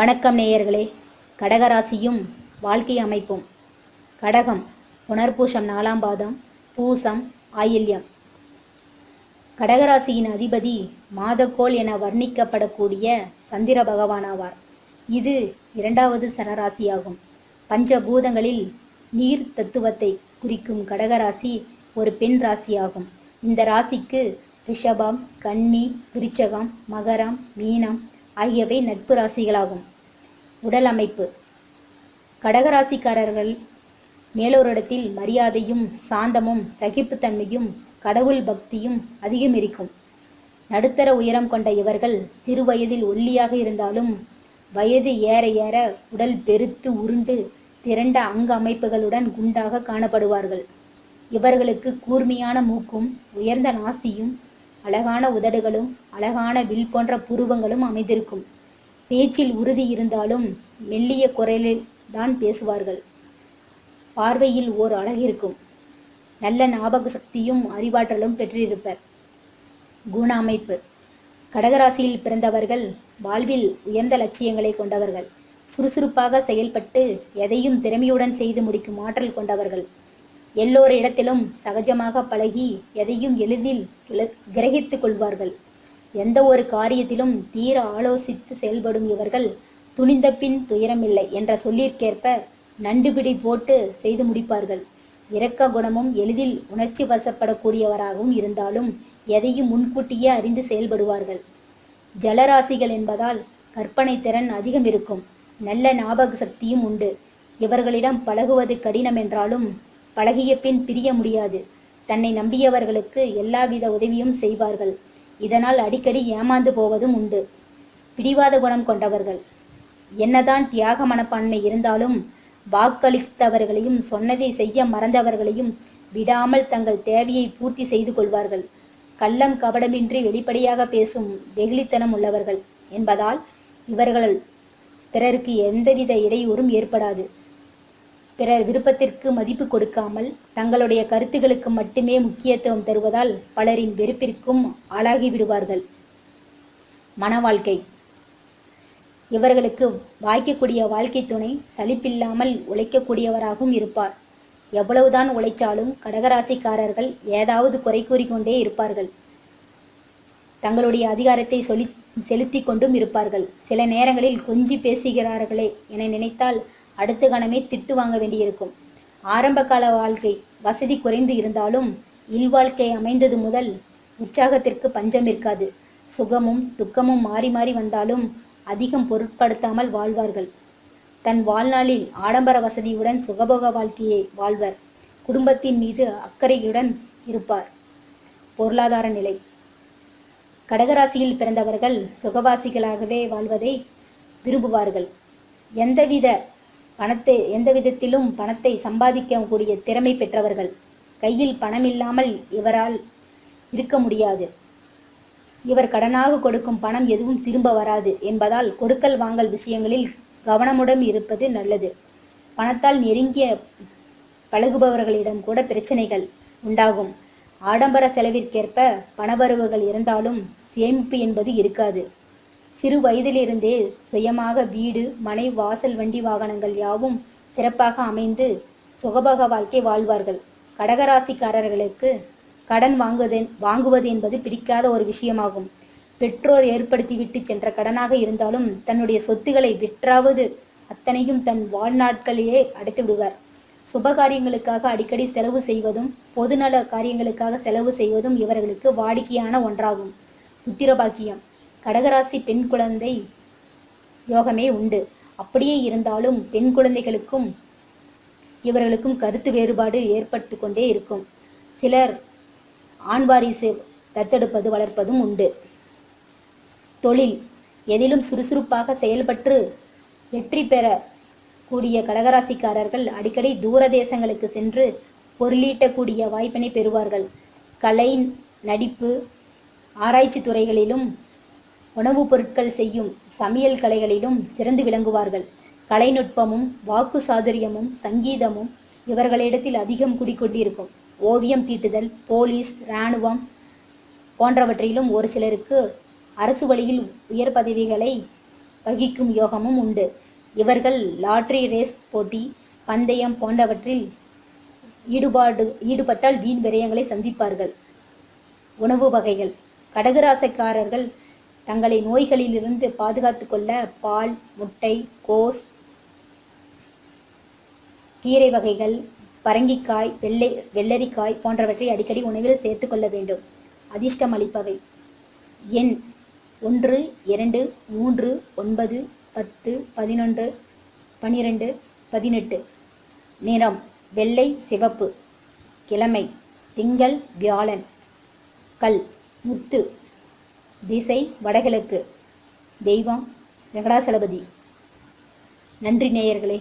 வணக்கம் நேயர்களே. கடகராசியும் வாழ்க்கை அமைப்பும். கடகம் புனர்பூசம் 4ஆம் பாதம், பூசம், ஆயில்யம். கடகராசியின் அதிபதி மாதக்கோள் என வர்ணிக்கப்படக்கூடிய சந்திர பகவான் ஆவார். இது 2வது சனராசியாகும். பஞ்சபூதங்களில் நீர் தத்துவத்தை குறிக்கும் கடகராசி ஒரு பெண் ராசியாகும். இந்த ராசிக்கு ரிஷபம், கன்னி, விருச்சகம், மகரம், மீனம் ஆகியவை நட்பு ராசிகளாகும். உடல் அமைப்பு. கடகராசிக்காரர்கள் மேலோரிடத்தில் மரியாதையும் சாந்தமும் சகிப்புத்தன்மையும் கடவுள் பக்தியும் அதிகம் இருக்கும். நடுத்தர உயரம் கொண்ட இவர்கள் சிறு வயதில் ஒல்லியாக இருந்தாலும் வயது ஏற ஏற உடல் பெருத்து உருண்டு திரண்ட அங்க அமைப்புகளுடன் குண்டாக காணப்படுவார்கள். இவர்களுக்கு கூர்மையான மூக்கும் உயர்ந்த நாசியும் அழகான உதடுகளும் அழகான வில் போன்ற புருவங்களும் அமைந்திருக்கும். பேச்சில் உறுதி இருந்தாலும் மெல்லிய குரலில் தான் பேசுவார்கள். பார்வையில் ஓர் அழகிருக்கும். நல்ல ஞாபக சக்தியும் அறிவாற்றலும் பெற்றிருப்பர். குண அமைப்பு. கடகராசியில் பிறந்தவர்கள் வாழ்வில் உயர்ந்த லட்சியங்களை கொண்டவர்கள். சுறுசுறுப்பாக செயல்பட்டு எதையும் திறமையுடன் செய்து முடிக்கும் ஆற்றல் கொண்டவர்கள். எல்லோரிடத்திலும் சகஜமாக பழகி எதையும் எளிதில் கிரகித்து கொள்வார்கள். எந்த ஒரு காரியத்திலும் தீர ஆலோசித்து செயல்படும் இவர்கள் துணிந்த பின் துயரமில்லை என்ற சொல்லிற்கேற்ப நண்டுபிடி போட்டு செய்து முடிப்பார்கள். இரக்க குணமும் எளிதில் உணர்ச்சி வசப்படக்கூடியவராகவும் இருந்தாலும் எதையும் முன்கூட்டியே அறிந்து செயல்படுவார்கள். ஜலராசிகள் என்பதால் கற்பனை திறன் அதிகம் இருக்கும். நல்ல ஞாபக சக்தியும் உண்டு. இவர்களிடம் பழகுவது கடினம் என்றாலும் பழகிய பின் பிரிய முடியாது. தன்னை நம்பியவர்களுக்கு எல்லாவித உதவியும் செய்வார்கள். இதனால் அடிக்கடி ஏமாந்து போவதும் உண்டு. பிடிவாத குணம் கொண்டவர்கள். என்னதான் தியாக மனப்பான்மை இருந்தாலும் வாக்களித்தவர்களையும் சொன்னதை செய்ய மறந்தவர்களையும் விடாமல் தங்கள் தேவையை பூர்த்தி செய்து கொள்வார்கள். கள்ளம் கபடமின்றி வெளிப்படையாக பேசும் வெகுளித்தனம் உள்ளவர்கள் என்பதால் இவர்கள் பிறருக்கு எந்தவித இடையூறும் ஏற்படாது. பிறர் விருப்பத்திற்கு மதிப்பு கொடுக்காமல் தங்களுடைய கருத்துகளுக்கு மட்டுமே முக்கியத்துவம் தருவதால் பலரின் வெறுப்பிற்கும் ஆளாகி விடுவார்கள். மன வாழ்க்கை. இவர்களுக்கு வாய்க்கக்கூடிய வாழ்க்கை துணை சலிப்பில்லாமல் உழைக்கக்கூடியவராகவும் இருப்பார். எவ்வளவுதான் உழைச்சாலும் கடகராசிக்காரர்கள் ஏதாவது குறை கூறிக்கொண்டே இருப்பார்கள். தங்களுடைய அதிகாரத்தை செலுத்தி கொண்டும் இருப்பார்கள். சில நேரங்களில் கொஞ்சி பேசுகிறார்களே என நினைத்தால் அடுத்த கணமே திட்டு வாங்க வேண்டியிருக்கும். ஆரம்ப கால வாழ்க்கை வசதி குறைந்து இருந்தாலும் இல்வாழ்க்கை அமைந்தது முதல் உற்சாகத்திற்கு பஞ்சம் இருக்காது. சுகமும் துக்கமும் மாறி மாறி வந்தாலும் அதிகம் பொருட்படுத்தாமல் வாழ்வார்கள். தன் வாழ்நாளில் ஆடம்பர வசதியுடன் சுகபோக வாழ்க்கையை வாழ்வர். குடும்பத்தின் மீது அக்கறையுடன் இருப்பார். பொருளாதார நிலை. கடகராசியில் பிறந்தவர்கள் சுகவாசிகளாகவே வாழ்வதை விரும்புவார்கள். எந்த விதத்திலும் பணத்தை சம்பாதிக்கக்கூடிய திறமை பெற்றவர்கள். கையில் பணம் இல்லாமல் இவரால் இருக்க முடியாது. இவர் கடனாக கொடுக்கும் பணம் எதுவும் திரும்ப வராது என்பதால் கொடுக்கல் வாங்கல் விஷயங்களில் கவனமுடன் இருப்பது நல்லது. பணத்தால் நெருங்கிய பழகுபவர்களிடம் கூட பிரச்சனைகள் உண்டாகும். ஆடம்பர செலவிற்கேற்ப பணவரவுகள் இருந்தாலும் சேமிப்பு என்பது இருக்காது. சிறு வயதிலிருந்தே சுயமாக வீடு, மனை, வாசல், வண்டி, வாகனங்கள் யாவும் சிறப்பாக அமைந்து சுகபோக வாழ்க்கை வாழ்வார்கள். கடகராசிக்காரர்களுக்கு கடன் வாங்குவது என்பது பிடிக்காத ஒரு விஷயமாகும். பெற்றோர் ஏற்படுத்திவிட்டு சென்ற கடனாக இருந்தாலும் தன்னுடைய சொத்துக்களை விற்றாவது அத்தனையும் தன் வாழ்நாட்களையே அடைத்து விடுவார். சுபகாரியங்களுக்காக அடிக்கடி செலவு செய்வதும் பொதுநல காரியங்களுக்காக செலவு செய்வதும் இவர்களுக்கு வாடிக்கையான ஒன்றாகும். புத்திரபாக்கியம். கடகராசி பெண் குழந்தை யோகமே உண்டு. அப்படியே இருந்தாலும் பெண் குழந்தைகளுக்கும் இவர்களுக்கும் கருத்து வேறுபாடு ஏற்பட்டு கொண்டே இருக்கும். சிலர் ஆண் வாரிசு தத்தெடுப்பது வளர்ப்பதும் உண்டு. தொழில். எதிலும் சுறுசுறுப்பாக செயல்பட்டு வெற்றி பெற கூடிய கடகராசிக்காரர்கள் அடிக்கடி தூர தேசங்களுக்கு சென்று பொருளீட்டக்கூடிய வாய்ப்பினை பெறுவார்கள். கலை, நடிப்பு, ஆராய்ச்சி துறைகளிலும் உணவுப் பொருட்கள் செய்யும் சமையல் கலைகளிலும் சிறந்து விளங்குவார்கள். கலைநுட்பமும் வாக்கு சாதுரியமும் சங்கீதமும் இவர்களிடத்தில் அதிகம் குடிக்கொண்டிருக்கும். ஓவியம் தீட்டுதல், போலீஸ், இராணுவம் போன்றவற்றிலும் ஒரு சிலருக்கு அரசு வழியில் உயர் பதவிகளை வகிக்கும் யோகமும் உண்டு. இவர்கள் லாட்டரி ரேஸ் போட்டி, பந்தயம் போன்றவற்றில் ஈடுபட்டால் வீண் விரயங்களை சந்திப்பார்கள். உணவு வகைகள். கடகராசிக்காரர்கள் தங்களை நோய்களிலிருந்து பாதுகாத்து கொள்ள பால், முட்டை, கோஸ், கீரை வகைகள், பரங்கிக்காய், வெள்ளரிக்காய் போன்றவற்றை அடிக்கடி உணவில் சேர்த்து கொள்ள வேண்டும். அதிர்ஷ்டம் அளிப்பவை: எண் 1, 2, 3, 9, 10, 11, 12, 18. நிறம் வெள்ளை, சிவப்பு. கிழமை திங்கள், வியாழன். கல் முத்து. திசை வடகிழக்கு. தெய்வம் வெங்கடாசலபதி. நன்றி நேயர்களே.